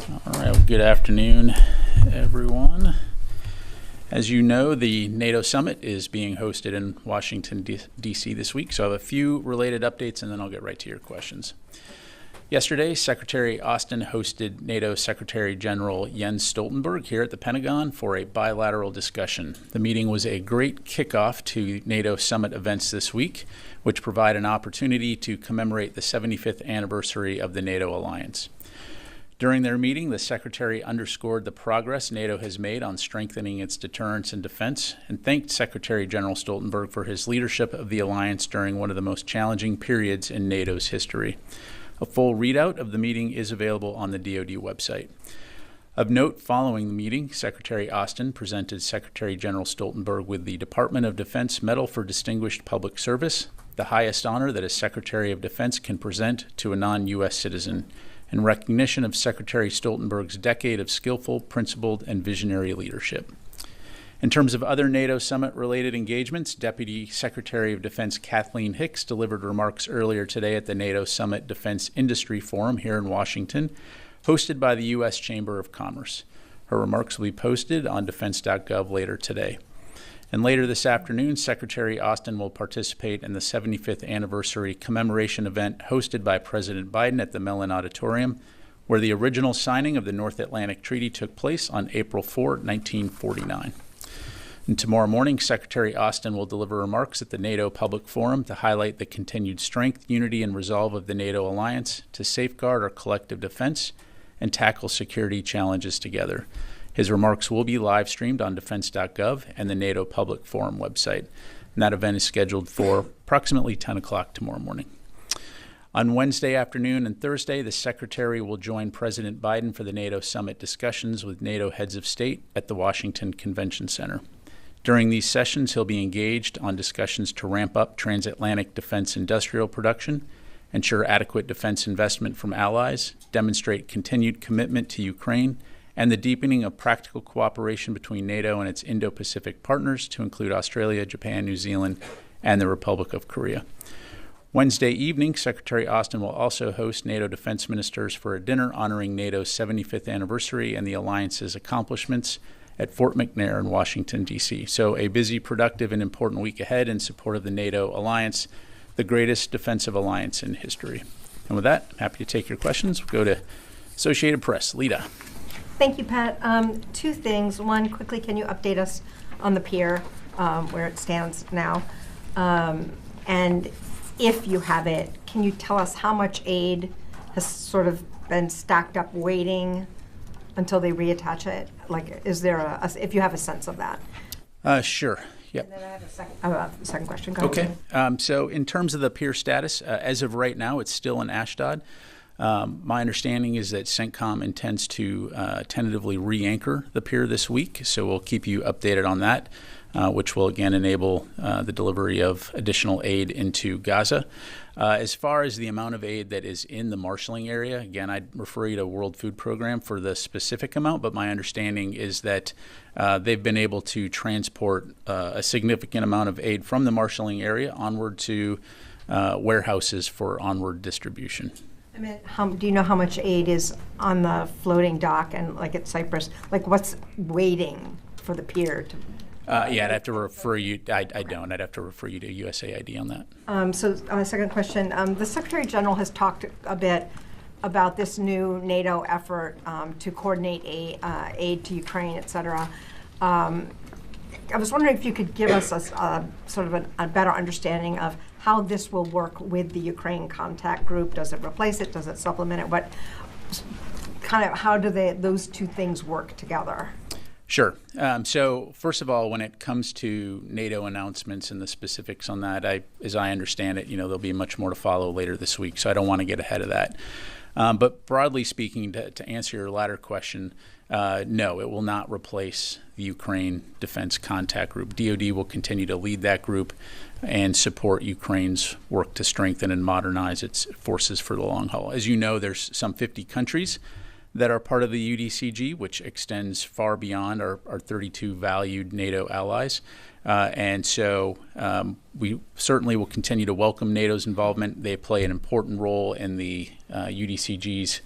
All right, well, good afternoon, everyone. As you know, the NATO summit is being hosted in Washington, D.C. this week, so I have a few related updates and then I'll get right to your questions. Yesterday, Secretary Austin hosted NATO Secretary General Jens Stoltenberg here at the Pentagon for a bilateral discussion. The meeting was a great kickoff to NATO summit events this week, which provide an opportunity to commemorate the 75th anniversary of the NATO alliance. During their meeting, the Secretary underscored the progress NATO has made on strengthening its deterrence and defense, and thanked Secretary General Stoltenberg for his leadership of the alliance during one of the most challenging periods in NATO's history. A full readout of the meeting is available on the DoD website. Of note, following the meeting, Secretary Austin presented Secretary General Stoltenberg with the Department of Defense Medal for Distinguished Public Service, the highest honor that a Secretary of Defense can present to a non-U.S. citizen, in recognition of Secretary Stoltenberg's decade of skillful, principled, and visionary leadership. In terms of other NATO summit-related engagements, Deputy Secretary of Defense Kathleen Hicks delivered remarks earlier today at the NATO Summit Defense Industry Forum here in Washington, hosted by the U.S. Chamber of Commerce. Her remarks will be posted on defense.gov later today. And later this afternoon, Secretary Austin will participate in the 75th anniversary commemoration event hosted by President Biden at the Mellon Auditorium, where the original signing of the North Atlantic Treaty took place on April 4, 1949. And tomorrow morning, Secretary Austin will deliver remarks at the NATO Public Forum to highlight the continued strength, unity, and resolve of the NATO alliance to safeguard our collective defense and tackle security challenges together. His remarks will be live streamed on defense.gov and the NATO Public Forum website. And that event is scheduled for approximately 10 o'clock tomorrow morning. On Wednesday afternoon and Thursday, the Secretary will join President Biden for the NATO summit discussions with NATO heads of state at the Washington Convention Center. During these sessions, he'll be engaged on discussions to ramp up transatlantic defense industrial production, ensure adequate defense investment from allies, demonstrate continued commitment to Ukraine, and the deepening of practical cooperation between NATO and its Indo-Pacific partners to include Australia, Japan, New Zealand, and the Republic of Korea. Wednesday evening, Secretary Austin will also host NATO defense ministers for a dinner honoring NATO's 75th anniversary and the alliance's accomplishments at Fort McNair in Washington, D.C. So a busy, productive, and important week ahead in support of the NATO alliance, the greatest defensive alliance in history. And with that, I'm happy to take your questions. We'll go to Associated Press. Lita. Thank you, Pat. Two things. One, quickly, can you update us on the pier, where it stands now? And if you have it, can you tell us how much aid has sort of been stacked up waiting until they reattach it? Like, is there if you have a sense of that? Sure. Yep. And then I have a second question. Go ahead. Okay. So in terms of the pier status, as of right now, it's still in Ashdod. My understanding is that CENTCOM intends to tentatively re-anchor the pier this week, so we'll keep you updated on that, which will again enable the delivery of additional aid into Gaza. As far as the amount of aid that is in the marshalling area, again, I'd refer you to World Food Program for the specific amount, but my understanding is that they've been able to transport a significant amount of aid from the marshalling area onward to warehouses for onward distribution. I mean, do you know how much aid is on the floating dock and like at Cyprus? Like, what's waiting for the pier to? Yeah, I'd have to refer you. I don't. I'd have to refer you to USAID on that. So, second question: the Secretary General has talked a bit about this new NATO effort to coordinate aid to Ukraine, et cetera. I was wondering if you could give us a sort of a better understanding of how this will work with the Ukraine contact group. Does it replace it? Does it supplement it? What kind of how do those two things work together? Sure. So first of all, when it comes to NATO announcements and the specifics on that, as I understand it, there'll be much more to follow later this week. So I don't want to get ahead of that. But broadly speaking, to answer your latter question, no, it will not replace the Ukraine Defense Contact Group. DoD will continue to lead that group and support Ukraine's work to strengthen and modernize its forces for the long haul. As you know, there's some 50 countries that are part of the UDCG, which extends far beyond our 32 valued NATO allies. And so we certainly will continue to welcome NATO's involvement. They play an important role in the UDCG's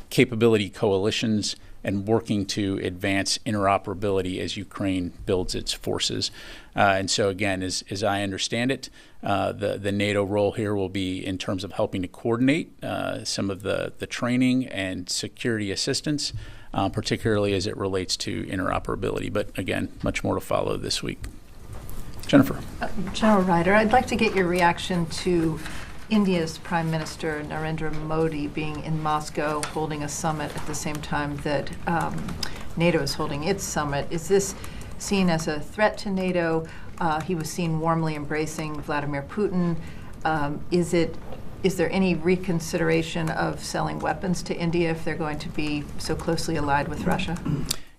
capability coalitions and working to advance interoperability as Ukraine builds its forces. And so again, as I understand it, the NATO role here will be in terms of helping to coordinate some of the training and security assistance, particularly as it relates to interoperability. But again, much more to follow this week. Jennifer. General Ryder, I'd like to get your reaction to India's Prime Minister Narendra Modi being in Moscow holding a summit at the same time that NATO is holding its summit. Is this seen as a threat to NATO? He was seen warmly embracing Vladimir Putin. Is there any reconsideration of selling weapons to India if they're going to be so closely allied with Russia?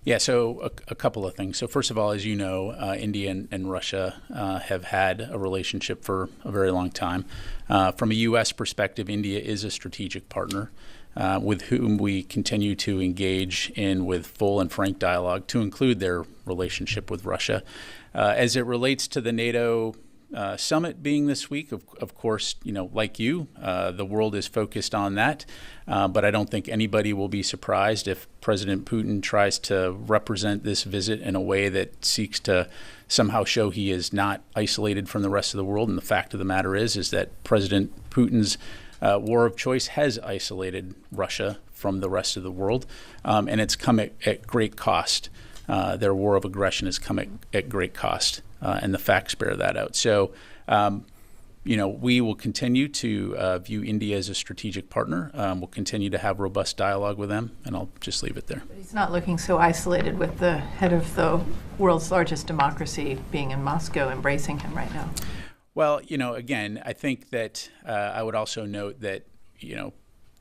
Yeah, so a couple of things. So first of all, as you know, India and Russia have had a relationship for a very long time. From a U.S. perspective, India is a strategic partner with whom we continue to engage in with full and frank dialogue, to include their relationship with Russia. As it relates to the NATO summit being this week, of course, like you, the world is focused on that. But I don't think anybody will be surprised if President Putin tries to represent this visit in a way that seeks to somehow show he is not isolated from the rest of the world. And the fact of the matter is that President Putin's war of choice has isolated Russia from the rest of the world, and it's come at great cost. Their war of aggression has come at great cost. And the facts bear that out. So, we will continue to view India as a strategic partner. We'll continue to have robust dialogue with them, and I'll just leave it there. But he's not looking so isolated with the head of the world's largest democracy being in Moscow, embracing him right now. Well, again, I think that I would also note that,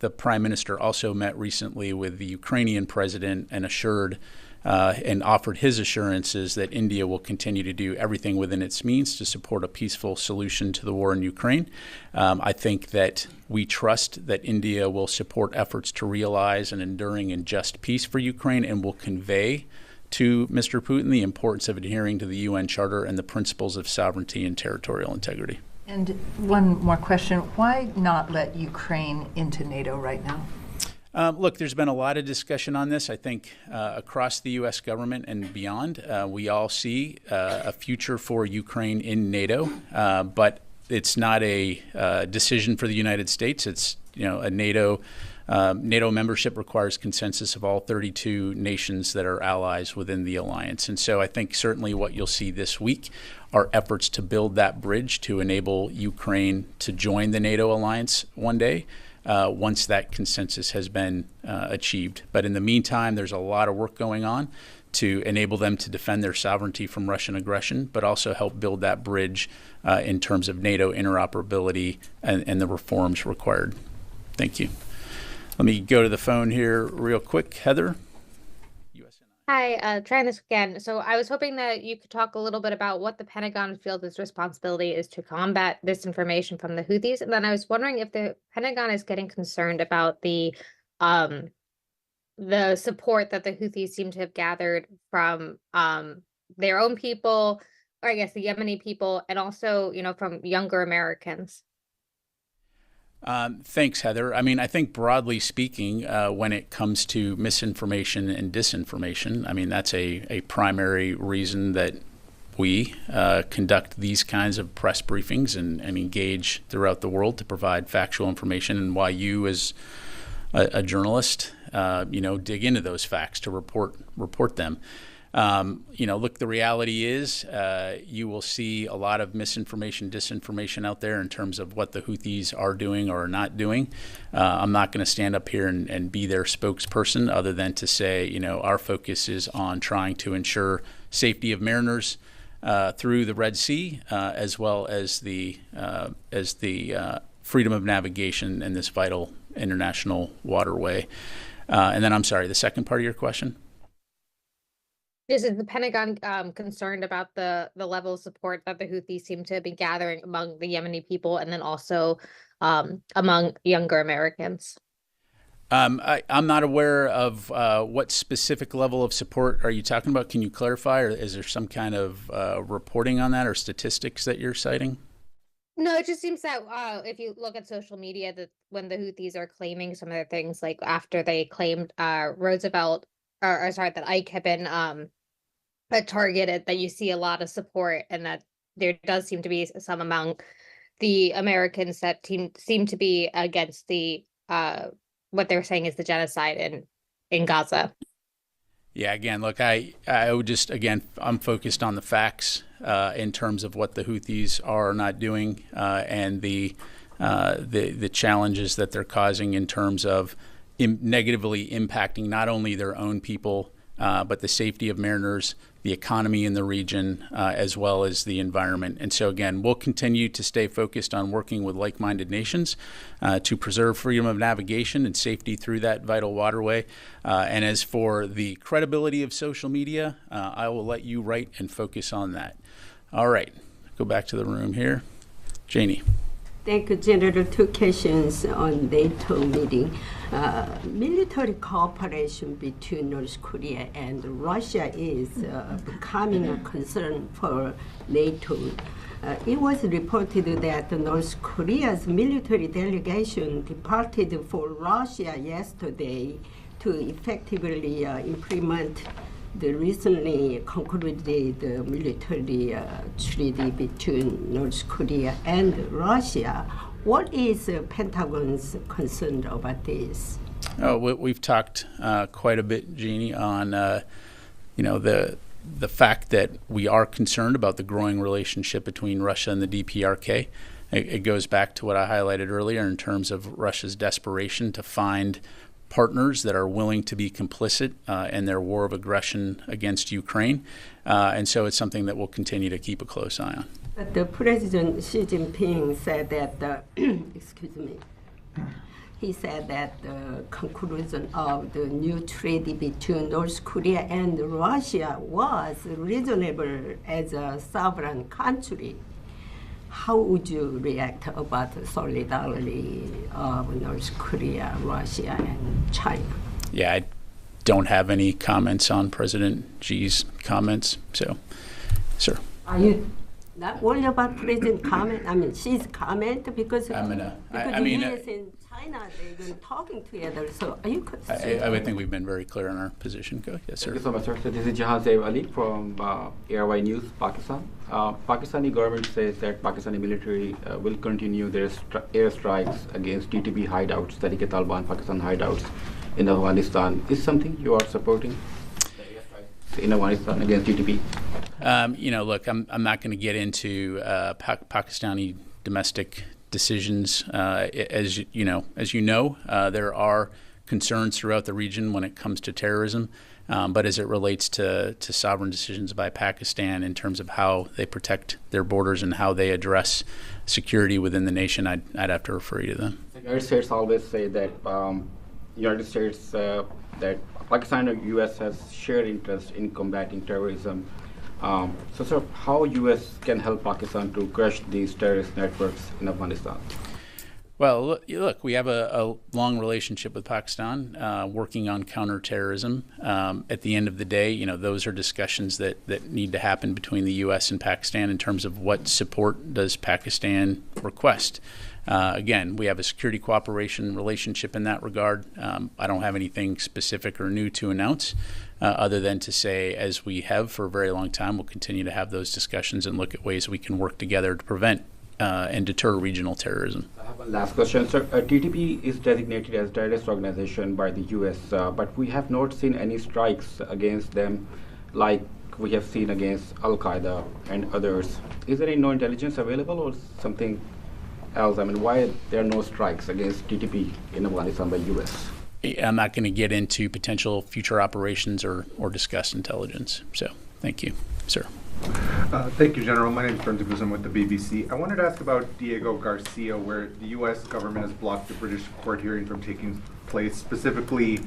the Prime Minister also met recently with the Ukrainian president and assured and offered his assurances that India will continue to do everything within its means to support a peaceful solution to the war in Ukraine. I think that we trust that India will support efforts to realize an enduring and just peace for Ukraine, and will convey to Mr. Putin the importance of adhering to the UN Charter and the principles of sovereignty and territorial integrity. And one more question. Why not let Ukraine into NATO right now? Look, there's been a lot of discussion on this. I think across the U.S. government and beyond, we all see a future for Ukraine in NATO, but it's not a decision for the United States. It's a NATO membership requires consensus of all 32 nations that are allies within the alliance. And so I think certainly what you'll see this week are efforts to build that bridge to enable Ukraine to join the NATO alliance one day. Once that consensus has been achieved. But in the meantime, there's a lot of work going on to enable them to defend their sovereignty from Russian aggression, but also help build that bridge in terms of NATO interoperability and the reforms required. Thank you. Let me go to the phone here real quick. Heather? Hi, trying this again. So I was hoping that you could talk a little bit about what the Pentagon feels its responsibility is to combat disinformation from the Houthis. And then I was wondering if the Pentagon is getting concerned about the support that the Houthis seem to have gathered from their own people, or I guess the Yemeni people, and also, from younger Americans. Thanks, Heather. I mean, I think broadly speaking, when it comes to misinformation and disinformation, I mean, that's a primary reason that we conduct these kinds of press briefings and engage throughout the world to provide factual information, and why you as a journalist, dig into those facts to report them. Look, the reality is you will see a lot of misinformation, disinformation out there in terms of what the Houthis are doing or are not doing. I'm not going to stand up here and be their spokesperson, other than to say, our focus is on trying to ensure safety of mariners through the Red Sea, as well as the freedom of navigation in this vital international waterway. And then, I'm sorry, the second part of your question? Is the Pentagon concerned about the level of support that the Houthis seem to be gathering among the Yemeni people, and then also among younger Americans? I'm not aware of what specific level of support are you talking about. Can you clarify, or is there some kind of reporting on that or statistics that you're citing? No, it just seems that if you look at social media, that when the Houthis are claiming some of the things, like after they claimed Roosevelt, or sorry, that Ike had been targeted, that you see a lot of support, and that there does seem to be some among the Americans that seem to be against the what they're saying is the genocide in Gaza. Yeah, again, look, I would just, again, I'm focused on the facts in terms of what the Houthis are not doing and the challenges that they're causing in terms of negatively impacting not only their own people, but the safety of mariners, the economy in the region, as well as the environment. And so, again, we'll continue to stay focused on working with like-minded nations to preserve freedom of navigation and safety through that vital waterway. And as for the credibility of social media, I will let you write and focus on that. All right, go back to the room here. Janie. Thank you, General. Two questions on NATO meeting. Military cooperation between North Korea and Russia is becoming a concern for NATO. It was reported that North Korea's military delegation departed for Russia yesterday to effectively implement the recently concluded military treaty between North Korea and Russia. What is Pentagon's concern about this? Oh, we've talked quite a bit, Jeannie, on the fact that we are concerned about the growing relationship between Russia and the DPRK. It goes back to what I highlighted earlier in terms of Russia's desperation to find partners that are willing to be complicit in their war of aggression against Ukraine. And so it's something that we'll continue to keep a close eye on. But the President Xi Jinping said that, excuse me, he said that the conclusion of the new treaty between North Korea and Russia was reasonable as a sovereign country. How would you react about the solidarity of North Korea, Russia, and China? Yeah, I don't have any comments on President Xi's comments. So, sir. Are you not worried about President comment? I mean, Xi's comment because I because mean, US and China they've been talking together. So are you? I would think we've been very clear on our position. Go, yes, sir. Thank you so much, sir. So this is Jahan Saif Ali from ARY News, Pakistan. Pakistani government says that Pakistani military will continue their airstrikes against TTP hideouts, Tariq-e-Taliban Pakistan hideouts in Afghanistan. Is something you are supporting? In Afghanistan against TTP? Look, I'm not going to get into Pakistani domestic decisions. As you know, there are concerns throughout the region when it comes to terrorism. But as it relates to sovereign decisions by Pakistan in terms of how they protect their borders and how they address security within the nation, I'd have to refer you to them. The United States always say that United States that Pakistan and U.S. has shared interest in combating terrorism. So, sir, how U.S. can help Pakistan to crush these terrorist networks in Afghanistan? Well, look, we have a long relationship with Pakistan, working on counterterrorism. At the end of the day, those are discussions that need to happen between the U.S. and Pakistan in terms of what support does Pakistan request. Again, we have a security cooperation relationship in that regard. I don't have anything specific or new to announce other than to say, as we have for a very long time, we'll continue to have those discussions and look at ways we can work together to prevent and deter regional terrorism. I have one last question, sir. TTP is designated as terrorist organization by the U.S., but we have not seen any strikes against them like we have seen against Al-Qaeda and others. Is there any no intelligence available or something else? I mean, why there are no strikes against TTP in Afghanistan by U.S.? I'm not going to get into potential future operations or discuss intelligence. So thank you, sir. Thank you, General. My name is Brendan Guzman with the BBC. I wanted to ask about Diego Garcia, where the U.S. government has blocked the British court hearing from taking place. Specifically,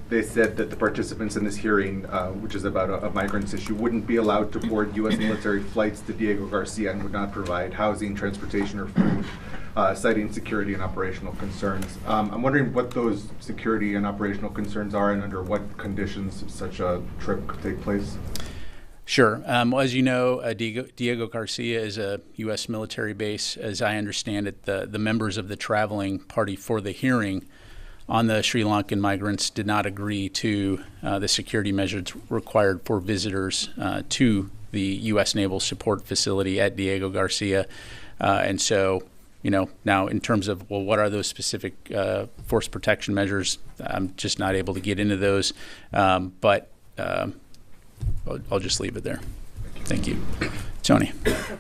they said that the participants in this hearing, which is about a migrants issue, wouldn't be allowed to board U.S. military flights to Diego Garcia and would not provide housing, transportation, or food, citing security and operational concerns. I'm wondering what those security and operational concerns are and under what conditions such a trip could take place. Sure. Well, as you know, Diego Garcia is a U.S. military base. As I understand it, the members of the traveling party for the hearing on the Sri Lankan migrants did not agree to the security measures required for visitors to the U.S. Naval Support Facility at Diego Garcia. And so, now in terms of, well, what are those specific force protection measures? I'm just not able to get into those. But I'll just leave it there. Thank you. Tony.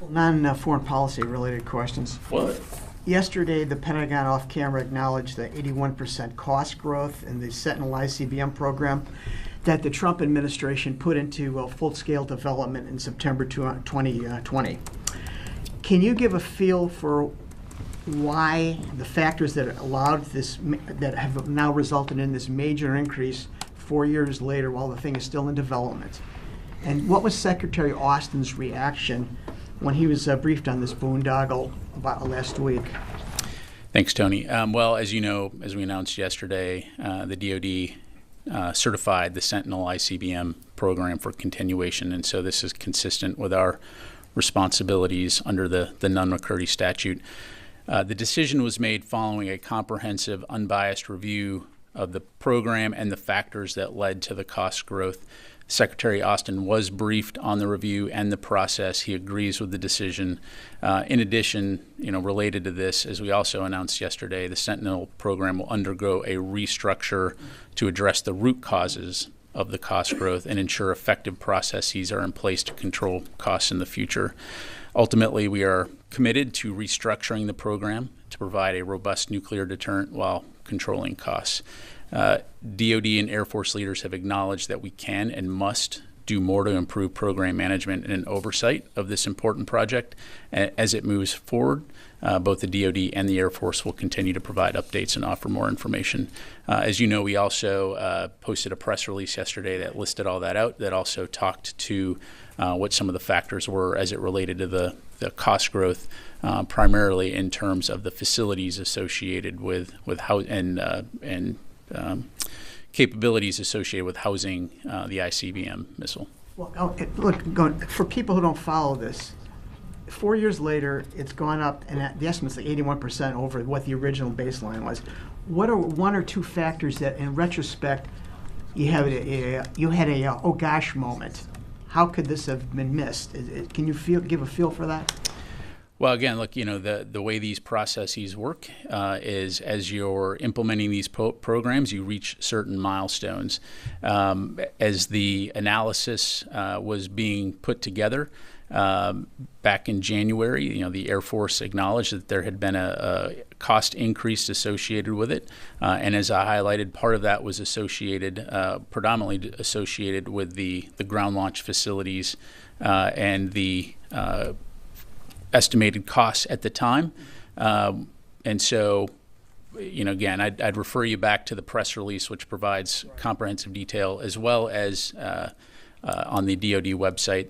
Non-foreign policy related questions. What? Yesterday, the Pentagon off-camera acknowledged the 81% cost growth in the Sentinel ICBM program that the Trump administration put into full-scale development in September 2020. Can you give a feel for why the factors that allowed this, that have now resulted in this major increase 4 years later while the thing is still in development? And what was Secretary Austin's reaction when he was briefed on this boondoggle about last week? Thanks, Tony. Well, as you know, as we announced yesterday, the DoD certified the Sentinel ICBM program for continuation, and so this is consistent with our responsibilities under the Nunn-McCurdy statute. The decision was made following a comprehensive, unbiased review of the program and the factors that led to the cost growth. Secretary Austin was briefed on the review and the process. He agrees with the decision. In addition, related to this, as we also announced yesterday, the Sentinel program will undergo a restructure to address the root causes of the cost growth and ensure effective processes are in place to control costs in the future. Ultimately, we are committed to restructuring the program to provide a robust nuclear deterrent while controlling costs. DoD and Air Force leaders have acknowledged that we can and must do more to improve program management and oversight of this important project. As it moves forward, both the DoD and the Air Force will continue to provide updates and offer more information. As you know, we also posted a press release yesterday that listed all that out, that also talked to what some of the factors were as it related to the cost growth, primarily in terms of the facilities associated with how and capabilities associated with housing the ICBM missile. Well, for people who don't follow this, 4 years later, it's gone up, and the estimate's like 81% over what the original baseline was. What are one or two factors that, in retrospect, you had a oh gosh moment? How could this have been missed? Can you give a feel for that? Well, again, look, the way these processes work is as you're implementing these programs, you reach certain milestones. As the analysis was being put together back in January, the Air Force acknowledged that there had been a cost increase associated with it. And as I highlighted, part of that was predominantly associated with the ground launch facilities and the estimated costs at the time. And so, again, I'd refer you back to the press release, which provides comprehensive detail, as well as on the DoD website,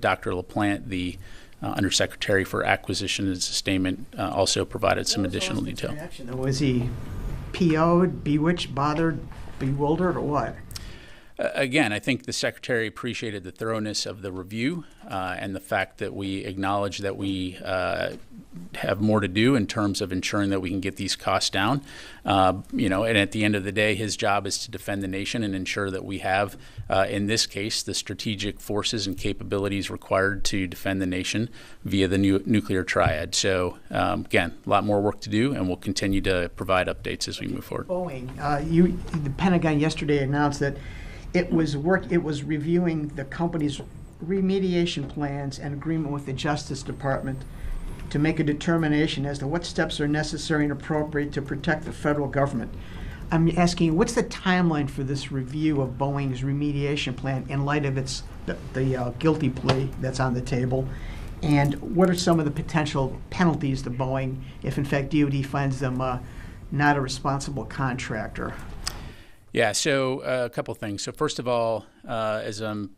Dr. LaPlante, the Undersecretary for Acquisition and Sustainment, also provided some additional detail. Was he PO'd, bewitched, bothered, bewildered, or what? Again, I think the Secretary appreciated the thoroughness of the review and the fact that we acknowledge that we have more to do in terms of ensuring that we can get these costs down. And at the end of the day, his job is to defend the nation and ensure that we have, in this case, the strategic forces and capabilities required to defend the nation via the nuclear triad. So, again, a lot more work to do, and we'll continue to provide updates as we move forward. Boeing, the Pentagon yesterday announced that it was reviewing the company's remediation plans and agreement with the Justice Department to make a determination as to what steps are necessary and appropriate to protect the federal government. I'm asking you, what's the timeline for this review of Boeing's remediation plan in light of the guilty plea that's on the table? And what are some of the potential penalties to Boeing if, in fact, DoD finds them not a responsible contractor? Yeah, so a couple things. So first of all, as I'm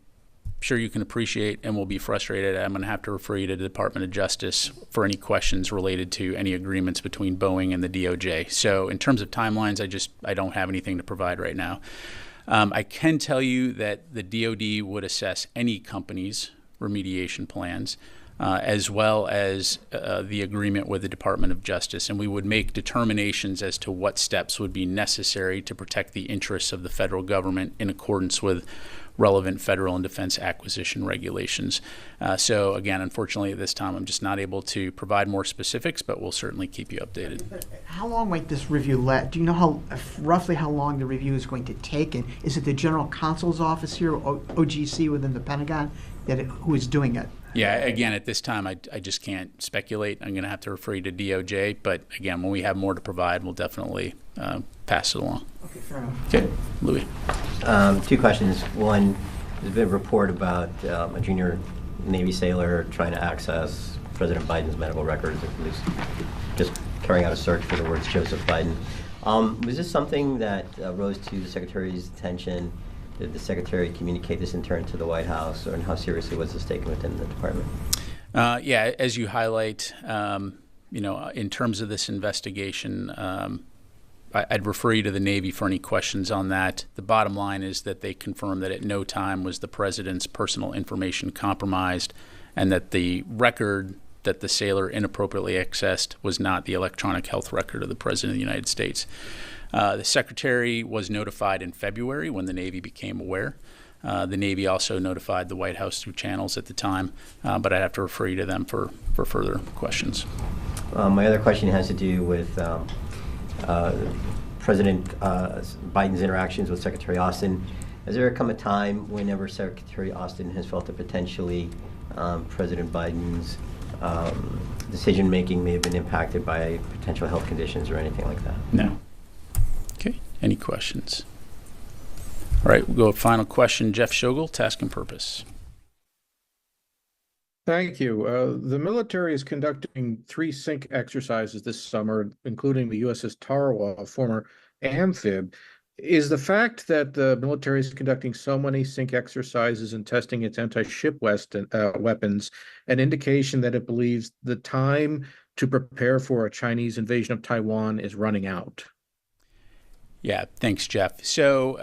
sure you can appreciate and will be frustrated, I'm going to have to refer you to the Department of Justice for any questions related to any agreements between Boeing and the DOJ. So in terms of timelines, I don't have anything to provide right now. I can tell you that the DoD would assess any company's remediation plans, as well as the agreement with the Department of Justice, and we would make determinations as to what steps would be necessary to protect the interests of the federal government in accordance with relevant federal and defense acquisition regulations. So again, unfortunately at this time, I'm just not able to provide more specifics, but we'll certainly keep you updated. How long might this review last? Do you know roughly how long the review is going to take? And is it the General Counsel's office here, or OGC within the Pentagon, who is doing it? Yeah, again, at this time, I just can't speculate. I'm going to have to refer you to DOJ. But again, when we have more to provide, we'll definitely pass it along. Okay, fair enough. Okay, Louis. Two questions. One, there's been a report about a junior Navy sailor trying to access President Biden's medical records, at least just carrying out a search for the words Joseph Biden. Was this something that rose to the Secretary's attention? Did the Secretary communicate this in turn to the White House, and how seriously was this taken within the department? Yeah, as you highlight, in terms of this investigation, I'd refer you to the Navy for any questions on that. The bottom line is that they confirmed that at no time was the President's personal information compromised, and that the record that the sailor inappropriately accessed was not the electronic health record of the President of the United States. The Secretary was notified in February when the Navy became aware. The Navy also notified the White House through channels at the time, but I'd have to refer you to them for further questions. My other question has to do with President Biden's interactions with Secretary Austin. Has there come a time whenever Secretary Austin has felt that potentially President Biden's decision-making may have been impacted by potential health conditions or anything like that? No. Okay, any questions? All right, we'll go with final question. Jeff Shogel, task and purpose. Thank you. The military is conducting 3 sync exercises this summer, including the USS Tarawa, a former amphib. Is the fact that the military is conducting so many sync exercises and testing its anti-ship weapons an indication that it believes the time to prepare for a Chinese invasion of Taiwan is running out? Yeah, thanks, Jeff. So,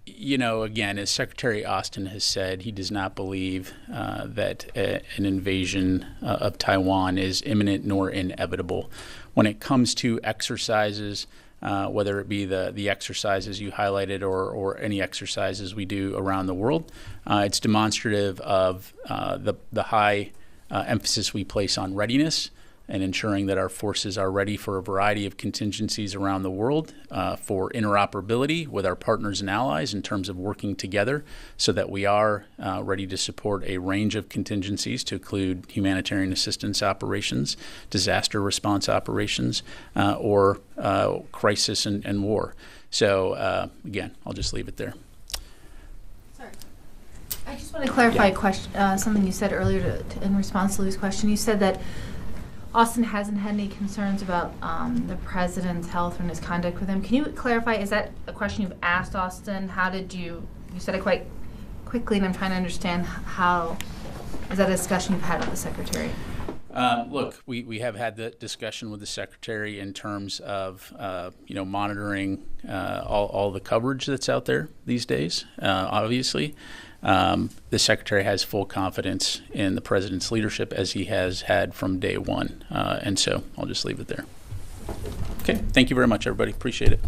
again, as Secretary Austin has said, he does not believe that an invasion of Taiwan is imminent nor inevitable. When it comes to exercises, whether it be the exercises you highlighted or any exercises we do around the world, it's demonstrative of the high emphasis we place on readiness and ensuring that our forces are ready for a variety of contingencies around the world, for interoperability with our partners and allies in terms of working together so that we are ready to support a range of contingencies to include humanitarian assistance operations, disaster response operations, or crisis and war. So again, I'll just leave it there. Sorry. I just want to clarify a question, something you said earlier in response to Lou's question. You said that Austin hasn't had any concerns about the president's health and his conduct with him. Can you clarify, is that a question you've asked Austin? How did you said it quite quickly, and I'm trying to understand how, is that a discussion you've had with the Secretary? Look, we have had the discussion with the Secretary in terms of, monitoring all the coverage that's out there these days, obviously. The Secretary has full confidence in the President's leadership, as he has had from day one. And so I'll just leave it there. Okay, thank you very much, everybody. Appreciate it.